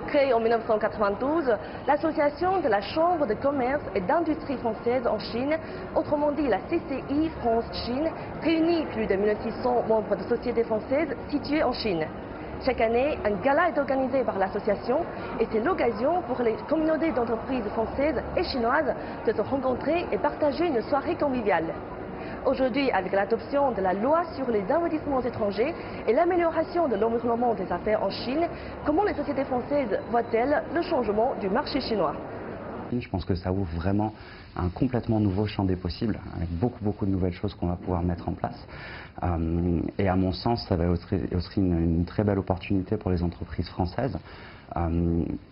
Créée en 1992, l'association de la Chambre de commerce et d'industrie française en Chine, autrement dit la CCI France-Chine, réunit plus de 1600 membres de sociétés françaises situées en Chine. Chaque année, un gala est organisé par l'association et c'est l'occasion pour les communautés d'entreprises françaises et chinoises de se rencontrer et partager une soirée conviviale. Aujourd'hui, avec l'adoption de la loi sur les investissements étrangers et l'amélioration de l'environnement des affaires en Chine, comment les sociétés françaises voient-elles le changement du marché chinois? Je pense que ça ouvre vraiment un complètement nouveau champ des possibles, avec beaucoup de nouvelles choses qu'on va pouvoir mettre en place. Et à mon sens, ça va être aussi une très belle opportunité pour les entreprises françaises,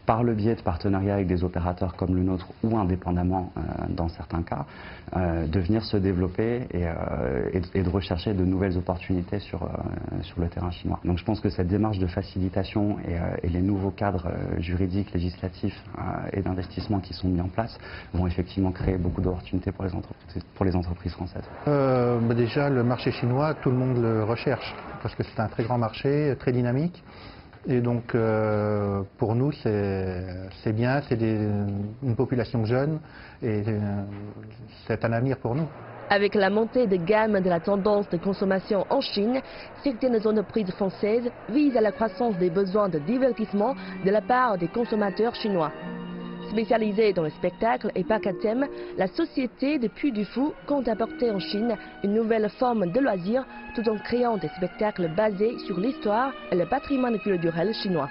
par le biais de partenariats avec des opérateurs comme le nôtre ou indépendamment dans certains cas, de venir se développer et de rechercher de nouvelles opportunités sur le terrain chinois. Donc je pense que cette démarche de facilitation et les nouveaux cadres juridiques, législatifs et d'investissement qui sont mis en place vont effectivement créer beaucoup d'opportunités pour les entreprises françaises. Déjà, le marché chinois, tout le monde le recherche parce que c'est un très grand marché, très dynamique. Et donc, pour nous, c'est bien, c'est une population jeune et c'est un avenir pour nous. Avec la montée de gamme de la tendance de consommation en Chine, certaines entreprises françaises visent à la croissance des besoins de divertissement de la part des consommateurs chinois. Spécialisée dans le spectacle et parcs à thème, la société de Puy du Fou compte apporter en Chine une nouvelle forme de loisir tout en créant des spectacles basés sur l'histoire et le patrimoine culturel chinois.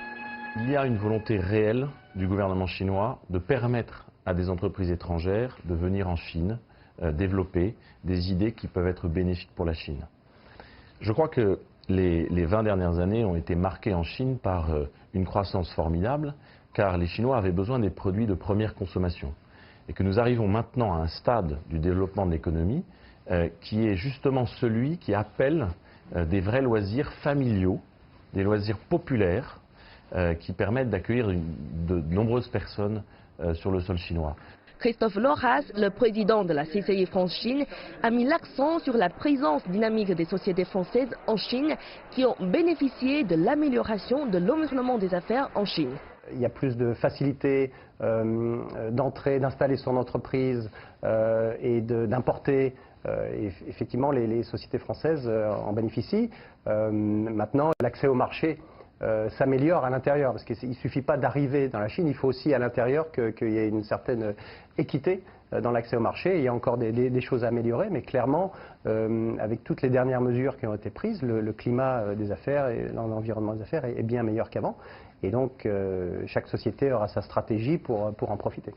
Il y a une volonté réelle du gouvernement chinois de permettre à des entreprises étrangères de venir en Chine développer des idées qui peuvent être bénéfiques pour la Chine. Je crois que les 20 dernières années ont été marquées en Chine par une croissance formidable, car les Chinois avaient besoin des produits de première consommation. Et que nous arrivons maintenant à un stade du développement de l'économie qui est justement celui qui appelle des vrais loisirs familiaux, des loisirs populaires qui permettent d'accueillir de nombreuses personnes sur le sol chinois. Christophe Loras, le président de la CCI France-Chine, a mis l'accent sur la présence dynamique des sociétés françaises en Chine qui ont bénéficié de l'amélioration de l'environnement des affaires en Chine. Il y a plus de facilité d'entrer, d'installer son entreprise et d'importer. Effectivement, les sociétés françaises en bénéficient. Maintenant, l'accès au marché s'améliore à l'intérieur, parce qu'il ne suffit pas d'arriver dans la Chine, il faut aussi à l'intérieur qu'il y ait une certaine équité dans l'accès au marché. Il y a encore des choses à améliorer, mais clairement, avec toutes les dernières mesures qui ont été prises, le climat des affaires et l'environnement des affaires est bien meilleur qu'avant. Et donc, chaque société aura sa stratégie pour en profiter.